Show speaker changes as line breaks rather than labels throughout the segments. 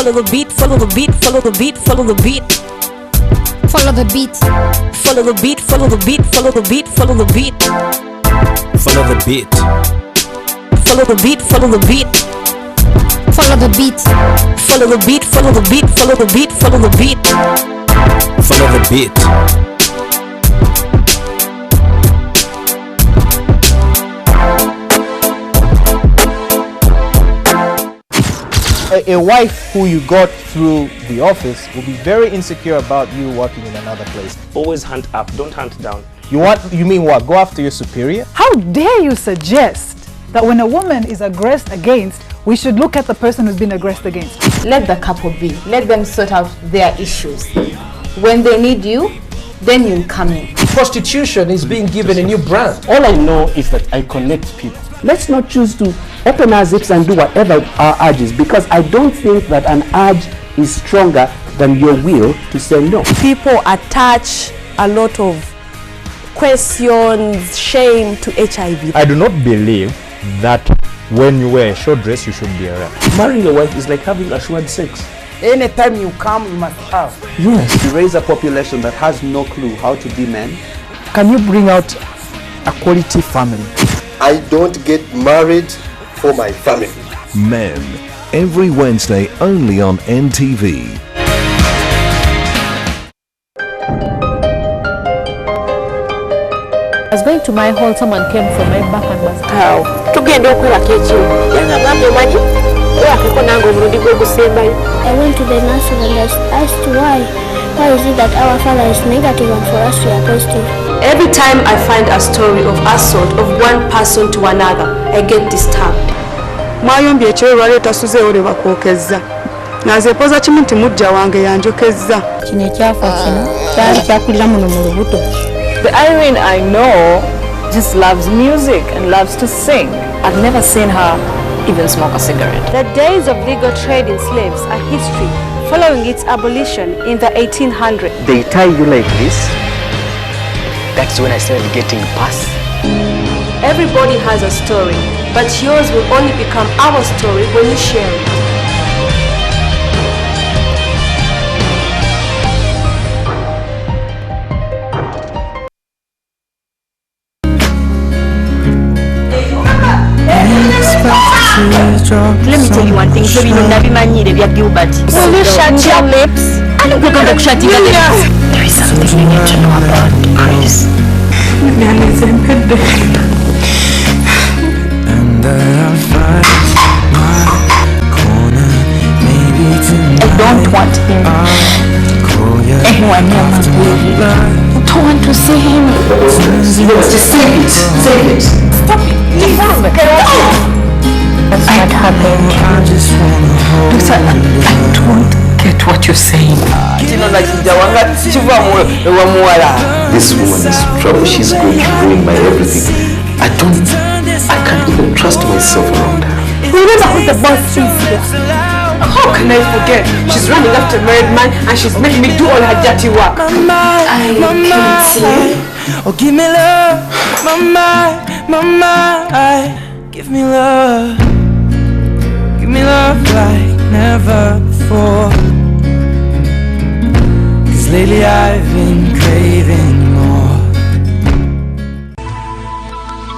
Follow the beat, follow the beat, follow the beat, follow the beat.
Follow the beat.
Follow the beat, follow the beat, follow the beat, follow the beat.
Follow the beat.
Follow the beat, follow the beat.
Follow the beat.
Follow the beat, follow the beat, follow the beat, follow the beat.
Follow the beat.
A wife who you got through the office will be very insecure about you working in another place.
Always hunt up, don't hunt down.
You mean what? Go after your superior?
How dare you suggest that when a woman is aggressed against, we should look at the person who's been aggressed against?
Let the couple be. Let them sort out their issues. When they need you, then you come in.
Prostitution is being given a new brand.
All I know is that I connect people.
Let's not choose to open our zips and do whatever our urge is, because I don't think that an urge is stronger than your will to say no.
People attach a lot of questions, shame to HIV.
I do not believe that when you wear a short dress you should be a rat.
Marrying a wife is like having assured sex.
Anytime you come, you must have.
Yes. To raise a population that has no clue how to be men.
Can you bring out a quality family?
I don't get married for my family.
Men, every Wednesday only on NTV.
I was going to my hall, someone came from my back and was
how I
went to the nurse and I asked why is it that our father is negative and for us we are positive?
Every time I find a story of assault of one person to another, I get disturbed.
Mwayombi ekiro lwaleeta suze oleba kwokeza nazeepoza kimu nti mujja wange yanjokeza
kino ekyafa kino kyali kyakulira muno mu lubuto.
The Irene I know just loves music and loves to sing. I've never seen her even smoke a cigarette.
The days of legal trade in slaves are history, following its abolition in the 1800s.
They tie you like this.
That's when I started getting past.
Everybody has a story, but yours will only become our story when you share it.
Let me tell you one thing, so you know Nabimanyire vya Gilbert.
Will you shut your lips?
I don't go to shut your lips. There is something you need to know about Chris.
And I'll find my corner, maybe tonight.
I don't want him. Anyone near my baby. I don't want to see him.
Just save it. Save it.
Stop it. Leave one of me. Get off. That's not happening. Listen, I don't get what you're saying.
This woman is trouble. She's going to ruin my everything. I can't even trust myself around her.
Remember who the boss is here. How can I forget? She's running after a married man and she's making me do all her dirty work.
I can't see. Oh, give me love, mama, give me love. Give me love like never before. 'Cause lately I've been craving more.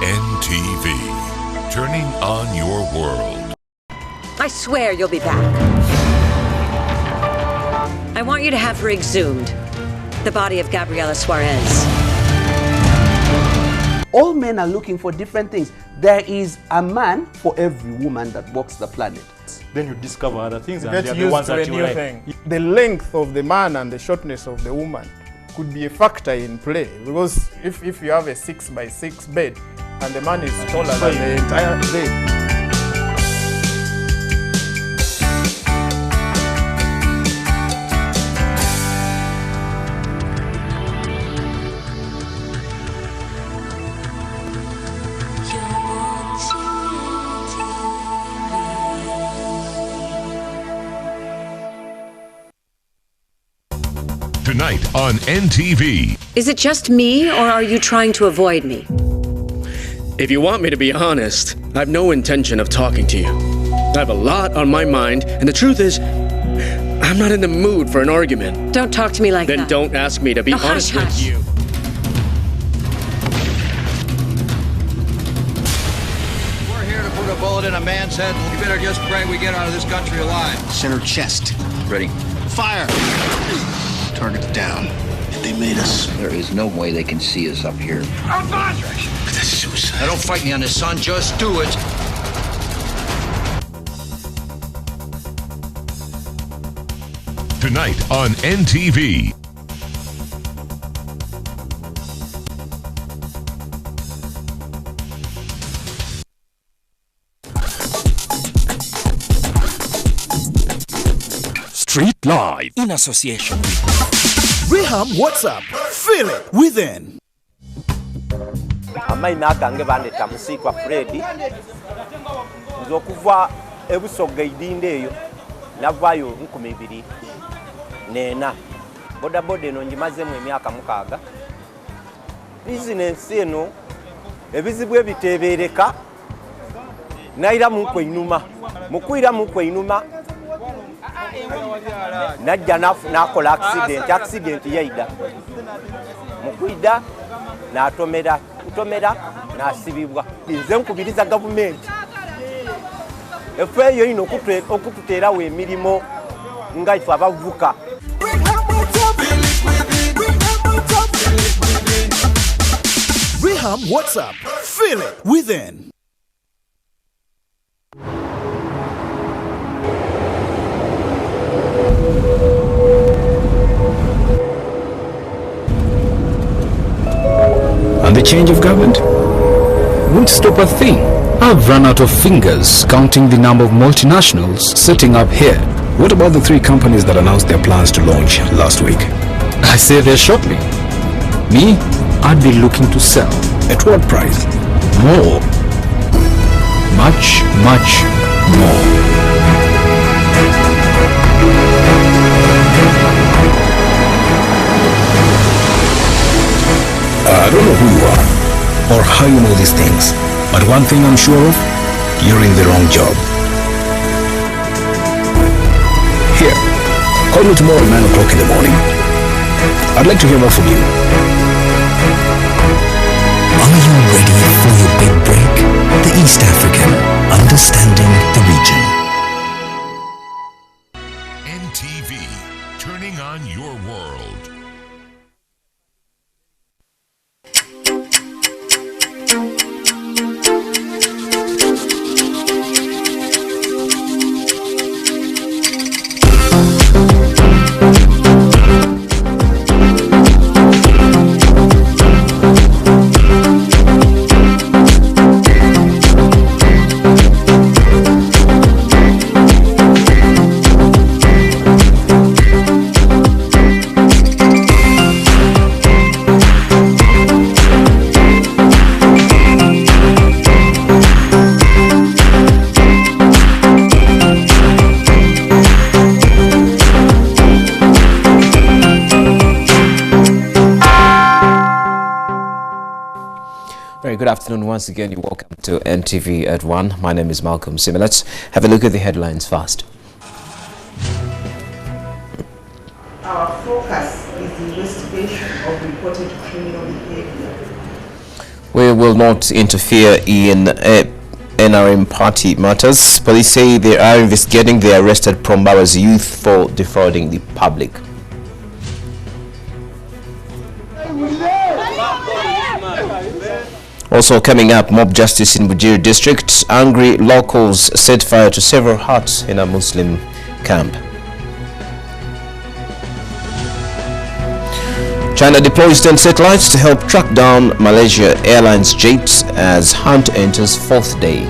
NTV, turning on your world.
I swear you'll be back. I want you to have her exhumed. The body of Gabriela Suarez.
All men are looking for different things. There is a man for every woman that walks the planet.
Then you discover other things and
Get
they're the
used
ones
to
that
a
you
new
like.
thing. The length of the man and the shortness of the woman could be a factor in play, because if you have a 6x6 bed and the man is taller than the entire bed.
Tonight on NTV.
Is it just me, or are you trying to avoid me?
If you want me to be honest, I have no intention of talking to you. I have a lot on my mind, and the truth is,
I'm not in the mood for an argument.
Don't talk to me like
that. Then don't ask me to be honest with you.
We're here to put a bullet in a man's head. You better just pray we get out of this country alive.
Center chest.
Ready.
Fire! Target's down. They made us.
There is no way they can see us up here.
That's suicide.
Now don't fight me on this, son. Just do it.
Tonight on NTV.
Street Live in association with Rehab WhatsApp. Feel it within.
Amaina agange bandeta musikwa Freddy nzokuva ebusoga idinde eyo navayo 12 nena boda boda eno njimaze mu emyaka 6 business eno ebizibu ebitebereka naira mu kwinuma mukwira mu kwinuma najja nakola accident yaida mukwida natomera kutomera nasibibwa nze nkubiriza government efeyo ino okututerawo emirimo nga ife abavuka.
Rehab WhatsApp. Feel it within.
And the change of government won't stop a thing. I've run out of fingers counting the number of multinationals setting up here. What about the 3 companies that announced their plans to launch last week? I say they're shortly. Me, I'd be looking to sell. At what price? More. Much, much more. I don't know who you are or how you know these things, but one thing I'm sure of, you're in the wrong job. Here, call me tomorrow at 9 o'clock in the morning. I'd like to hear more from you.
Are you ready for your big break? The East African, understanding the region.
NTV, turning on your world.
Good afternoon once again. You're welcome to NTV at 1. My name is Malcolm Sima. Let's have a look at the headlines first.
Our focus is the investigation of reported criminal behavior.
We will not interfere in NRM party matters. Police say they are investigating the arrested Prombawa's youth for defrauding the public. Also coming up, mob justice in Bujiri district. Angry locals set fire to several huts in a Muslim camp. China deploys 10 satellites to help track down Malaysia Airlines jets as hunt enters 4th day.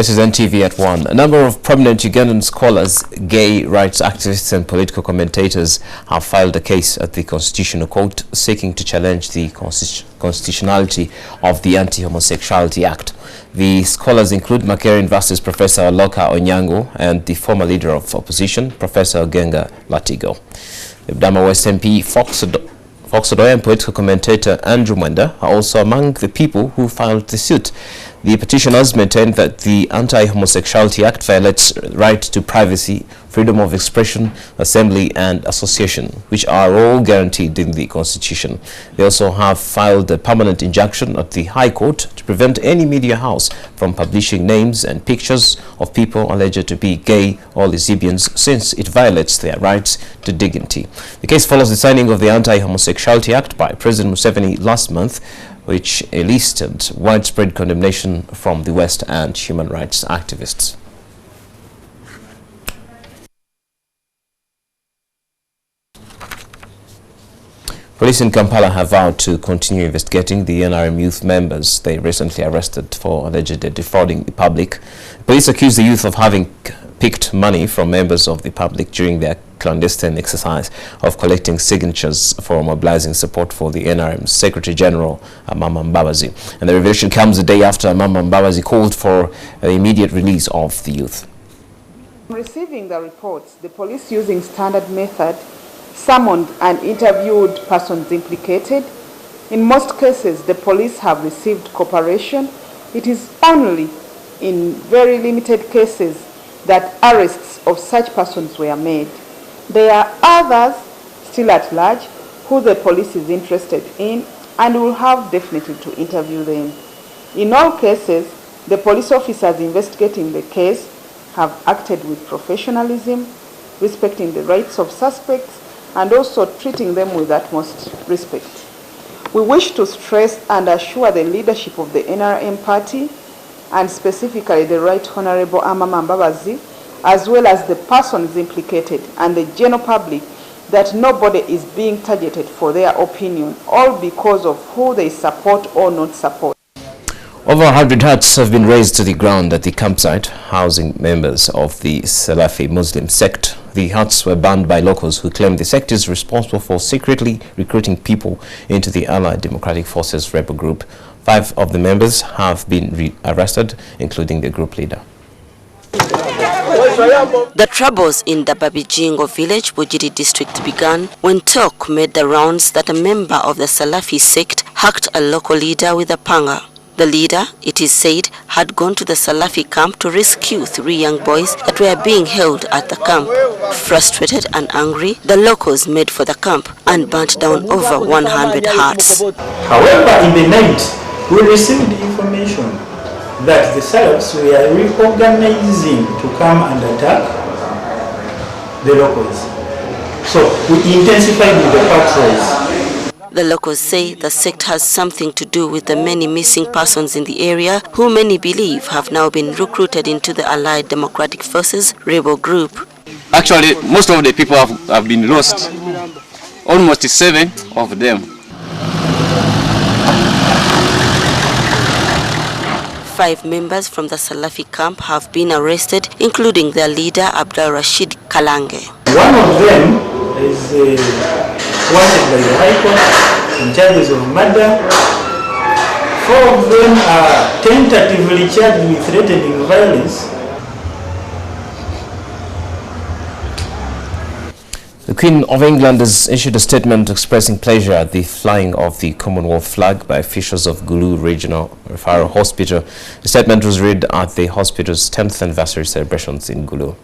This is NTVAt ONE. A number of prominent Ugandan scholars, gay rights activists and political commentators have filed a case at the Constitutional Court seeking to challenge the constitutionality of the Anti-Homosexuality Act. The scholars include Makerere University's Professor Loka Onyango and the former leader of opposition, Professor Genga Latigo. The Bdama West MP Fox Odoye and political commentator Andrew Mwenda are also among the people who filed the suit. The petitioners maintain that the Anti-Homosexuality Act violates right to privacy, freedom of expression, assembly and association, which are all guaranteed in the Constitution. They also have filed a permanent injunction at the High Court to prevent any media house from publishing names and pictures of people alleged to be gay or lesbians, since it violates their rights to dignity. The case follows the signing of the Anti-Homosexuality Act by President Museveni last month, which elicited widespread condemnation from the West and human rights activists. Police in Kampala have vowed to continue investigating the NRM youth members they recently arrested for allegedly defrauding the public. Police accuse the youth of having picked money from members of the public during their clandestine exercise of collecting signatures for mobilizing support for the NRM Secretary General Amama Mbabazi. And the revelation comes a day after Amama Mbabazi called for the immediate release of the youth.
Receiving the reports, the police, using standard method, summoned and interviewed persons implicated. In most cases, the police have received cooperation. It is only in very limited cases that arrests of such persons were made. There are others still at large who the police is interested in and will have definitely to interview them. In all cases, the police officers investigating the case have acted with professionalism, respecting the rights of suspects, and also treating them with utmost respect. We wish to stress and assure the leadership of the NRM party, and specifically the Right Honorable Amama Mbabazi, as well as the persons implicated and the general public, that nobody is being targeted for their opinion, all because of who they support or not support.
Over 100 huts have been razed to the ground at the campsite, housing members of the Salafi Muslim sect. The huts were banned by locals who claim the sect is responsible for secretly recruiting people into the Allied Democratic Forces rebel group. 5 of the members have been arrested, including the group leader.
The troubles in the Babijingo village, Bujiri district, began when talk made the rounds that a member of the Salafi sect hacked a local leader with a panga. The leader, it is said, had gone to the Salafi camp to rescue 3 young boys that were being held at the camp. Frustrated and angry, the locals made for the camp and burnt down over 100 huts.
However, in the night, we received information that the Salafs were reorganizing to come and attack the locals. So we intensified with the patrols.
The locals say the sect has something to do with the many missing persons in the area, who many believe have now been recruited into the Allied Democratic Forces rebel group.
Actually, most of the people have been lost, almost 7 of them.
5 members from the Salafi camp have been arrested, including their leader Abdul Rashid Kalange.
One of them is wanted by the High Court on charges of murder. 4 of them are tentatively charged with threatening violence.
The Queen of England has issued a statement expressing pleasure at the flying of the Commonwealth flag by officials of Gulu Regional Referral Hospital. The statement was read at the hospital's 10th anniversary celebrations in Gulu.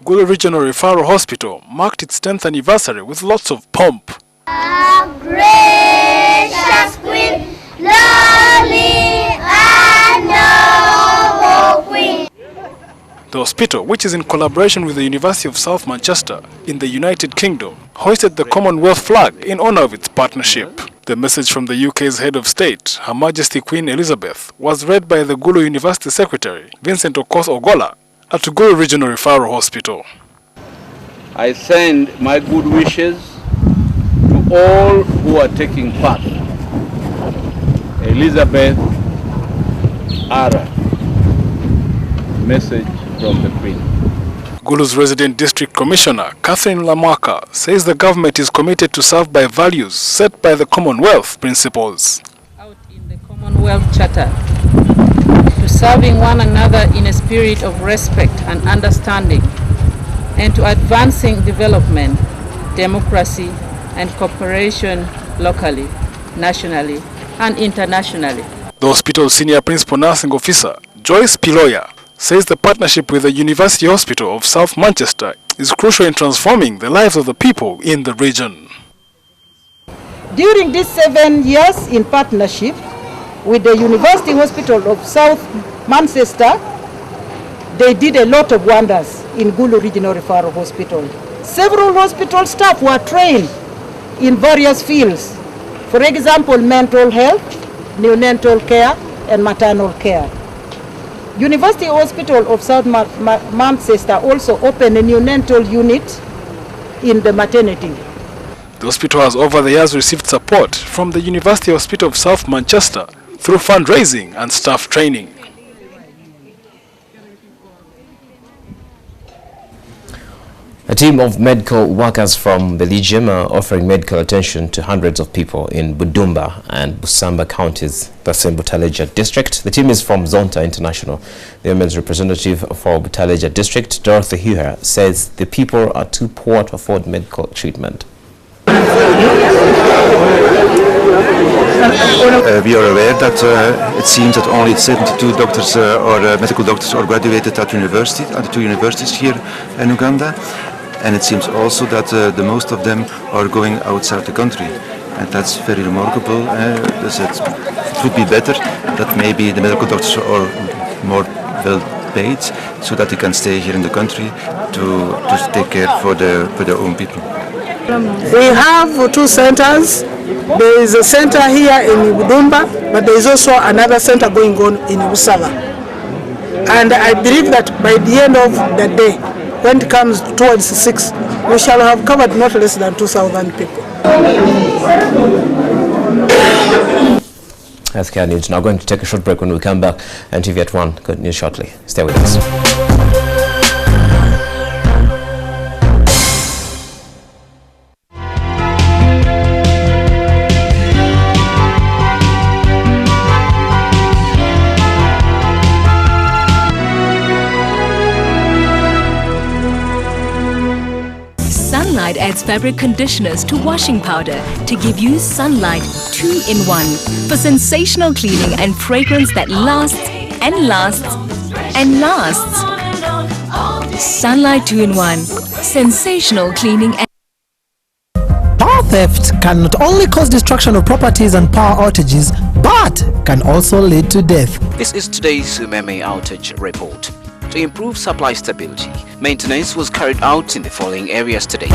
Gulu Regional Referral Hospital marked its 10th anniversary with lots of pomp.
Gracious Queen, lovely and noble Queen.
The hospital, which is in collaboration with the University of South Manchester in the United Kingdom, hoisted the Commonwealth flag in honor of its partnership. The message from the UK's head of state, Her Majesty Queen Elizabeth, was read by the Gulu University Secretary, Vincent Okos Ogola, at Gulu Regional Referral Hospital.
I send my good wishes to all who are taking part. Elizabeth, Ara. Message from the Queen.
Gulu's resident district commissioner, Catherine Lamwaka, says the government is committed to serve by values set by the Commonwealth principles.
Commonwealth Charter, to serving one another in a spirit of respect and understanding, and to advancing development, democracy, and cooperation locally, nationally, and internationally.
The hospital's senior principal nursing officer, Joyce Piloya, says the partnership with the University Hospital of South Manchester is crucial in transforming the lives of the people in the region.
During these 7 years in partnership with the University Hospital of South Manchester, they did a lot of wonders in Gulu Regional Referral Hospital. Several hospital staff were trained in various fields. For example, mental health, neonatal care, and maternal care. University Hospital of South Manchester also opened a neonatal unit in the maternity.
The hospital has over the years received support from the University Hospital of South Manchester through fundraising and staff training.
A team of medical workers from Belgium are offering medical attention to hundreds of people in Budumba and Busamba counties, that's in Butaleja district. The team is from Zonta International. The women's representative for Butaleja district, Dorothy Huer, says the people are too poor to afford medical treatment.
We are aware that it seems that only 72 doctors or medical doctors are graduated at university, at the two universities here in Uganda. And it seems also that the most of them are going outside the country. And that's very remarkable. It would be better that maybe the medical doctors are more well paid so that they can stay here in the country to take care for their own people.
We have 2 centers. There is a center here in Budumba, but there is also another center going on in Busaba. And I believe that by the end of the day, when it comes towards 6, we shall have covered not less than 2,000 people.
Healthcare news. Now going to take a short break. When we come back, NTVAt ONE continues shortly. Stay with us.
Sunlight adds fabric conditioners to washing powder to give you Sunlight 2-in-1 for sensational cleaning and fragrance that lasts and lasts and lasts. Sunlight 2-in-1, sensational cleaning and
Power theft can not only cause destruction of properties and power outages, but can also lead to death.
This is today's Umeme outage report. To improve supply stability, maintenance was carried out in the following areas today.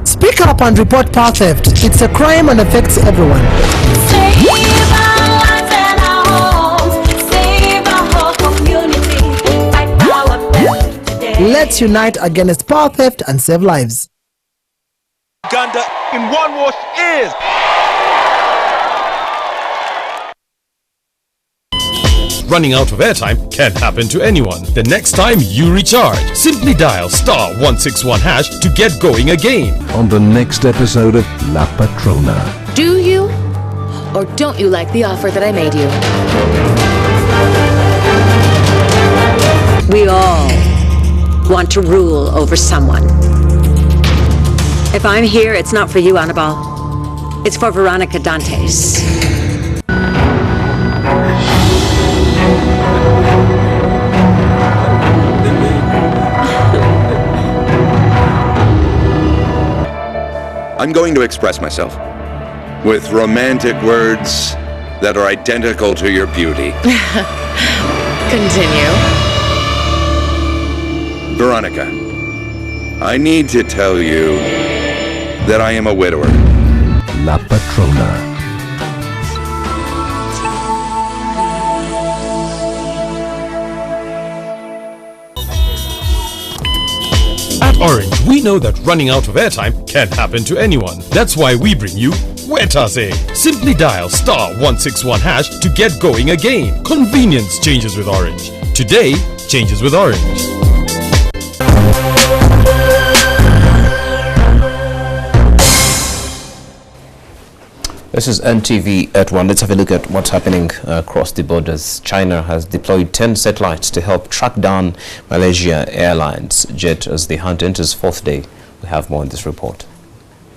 Speak up and report power theft. It's a crime and affects everyone. Let's unite against power theft and save lives.
Uganda in one wash is. Running out of airtime can happen to anyone. The next time you recharge, simply dial *161# to get going again.
On the next episode of La Patrona.
do you or don't you like the offer that I made you?
We all want to rule over someone. If I'm here, it's not for you, Annabelle. It's for Veronica Dantes.
I'm going to express myself with romantic words that are identical to your beauty.
Continue.
Veronica, I need to tell you that I am a widower.
La Patrona.
At Orange, we know that running out of airtime can happen to anyone. That's why we bring you Wetase. Simply dial *161# to get going again. Convenience changes with Orange. Today changes with Orange.
This is NTVAt ONE. Let's have a look at what's happening across the borders. China has deployed 10 satellites to help track down Malaysia Airlines jet as the hunt enters fourth day. We have more in this report.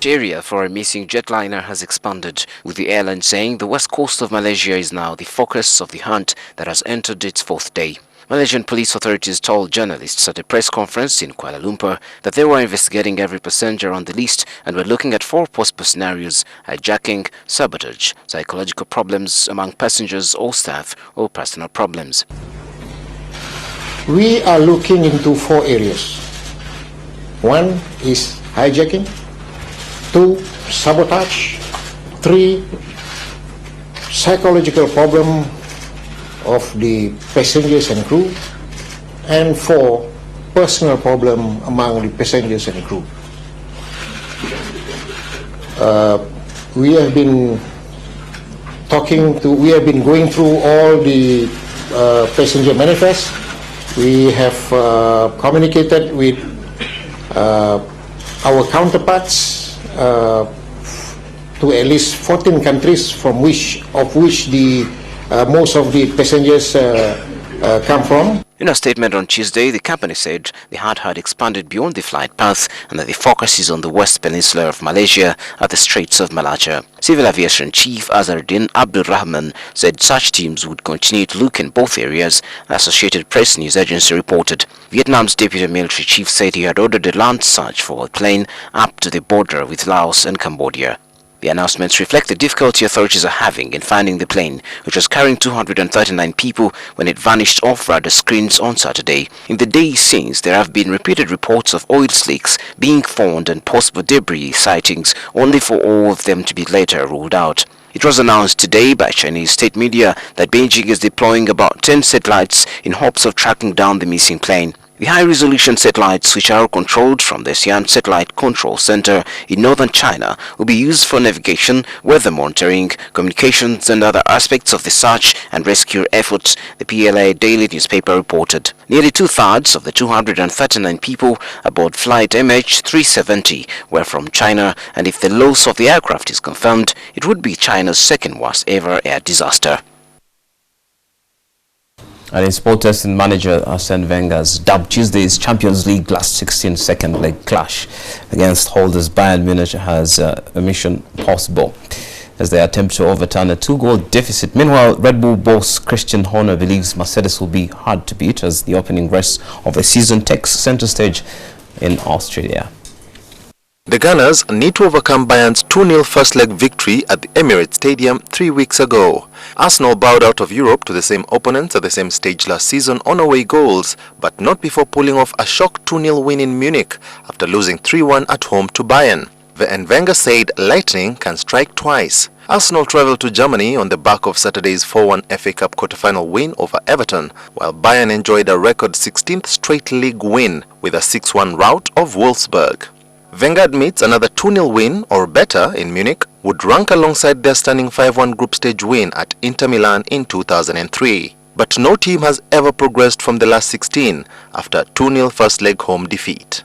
The area for a missing jetliner has expanded, with the airline saying the west coast of Malaysia is now the focus of the hunt that has entered its fourth day. Malaysian police authorities told journalists at a press conference in Kuala Lumpur that they were investigating every passenger on the list and were looking at 4 possible scenarios: hijacking, sabotage, psychological problems among passengers or staff, or personal problems.
We are looking into 4 areas. 1 is hijacking, 2 sabotage, 3 psychological problem of the passengers and crew, and 4 personal problem among the passengers and crew. We have been going through all the passenger manifests. We have communicated with our counterparts to at least 14 countries from which the most of the passengers come from.
In a statement on Tuesday, the company said the hunt had expanded beyond the flight path and that the focus is on the West Peninsula of Malaysia at the Straits of Malacca. Civil Aviation Chief Azharuddin Abdul Rahman said such teams would continue to look in both areas, the Associated Press news agency reported. Vietnam's deputy military chief said he had ordered a land search for a plane up to the border with Laos and Cambodia. The announcements reflect the difficulty authorities are having in finding the plane, which was carrying 239 people when it vanished off radar screens on Saturday. In the days since, there have been repeated reports of oil slicks being found and possible debris sightings, only for all of them to be later ruled out. It was announced today by Chinese state media that Beijing is deploying about 10 satellites in hopes of tracking down the missing plane. The high-resolution satellites, which are controlled from the Xi'an Satellite Control Center in northern China, will be used for navigation, weather monitoring, communications and other aspects of the search and rescue efforts, the PLA daily newspaper reported. Nearly 2/3 of the 239 people aboard flight MH370 were from China, and if the loss of the aircraft is confirmed, it would be China's second worst ever air disaster.
And in sport, testing manager Arsene Wenger's dubbed Tuesday's Champions League last 16 second leg clash against holders Bayern Munich has a mission possible as they attempt to overturn a 2-goal deficit. Meanwhile, Red Bull boss Christian Horner believes Mercedes will be hard to beat as the opening race of the season takes center stage in Australia.
The Gunners need to overcome Bayern's 2-0 first-leg victory at the Emirates Stadium 3 weeks ago. Arsenal bowed out of Europe to the same opponents at the same stage last season on away goals, but not before pulling off a shock 2-0 win in Munich after losing 3-1 at home to Bayern. And Wenger said lightning can strike twice. Arsenal travelled to Germany on the back of Saturday's 4-1 FA Cup quarter-final win over Everton, while Bayern enjoyed a record 16th straight league win with a 6-1 rout of Wolfsburg. Wenger admits another 2-0 win or better in Munich would rank alongside their stunning 5-1 group stage win at Inter Milan in 2003. But no team has ever progressed from the last 16 after a 2-0 first leg home defeat.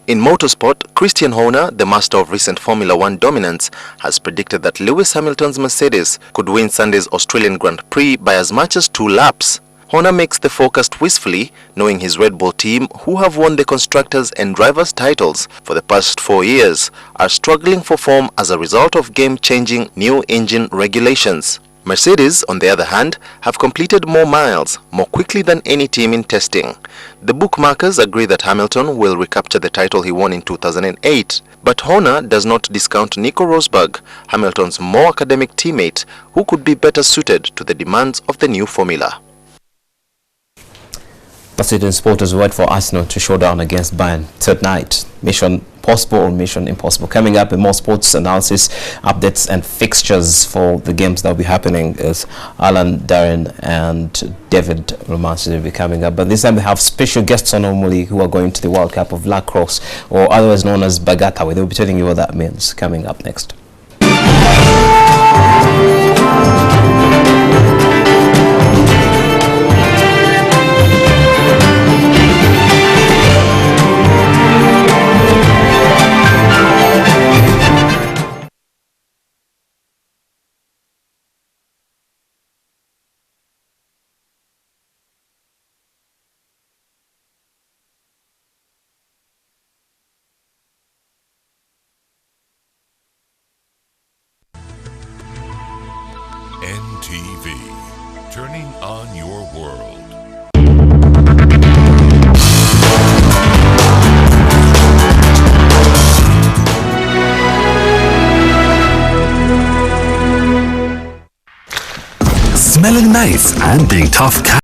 In motorsport, Christian Horner, the master of recent Formula One dominance, has predicted that Lewis Hamilton's Mercedes could win Sunday's Australian Grand Prix by as much as 2 laps. Horner makes the forecast wistfully, knowing his Red Bull team, who have won the Constructors' and Drivers' titles for the past 4 years, are struggling for form as a result of game-changing new engine regulations. Mercedes, on the other hand, have completed more miles, more quickly than any team in testing. The bookmakers agree that Hamilton will recapture the title he won in 2008, but Horner does not discount Nico Rosberg, Hamilton's more academic teammate, who could be better suited to the demands of the new formula.
That's it in sport as we wait for Arsenal to show down against Bayern third night. Mission possible or mission impossible. Coming up, more sports analysis, updates and fixtures for the games that will be happening is Alan, Darren and David Romance will be coming up. But this time we have special guests on normally who are going to the World Cup of lacrosse, or otherwise known as Bagatawe. They'll be telling you what that means coming up next.
NTV, turning on your world.
Smelling nice and being tough.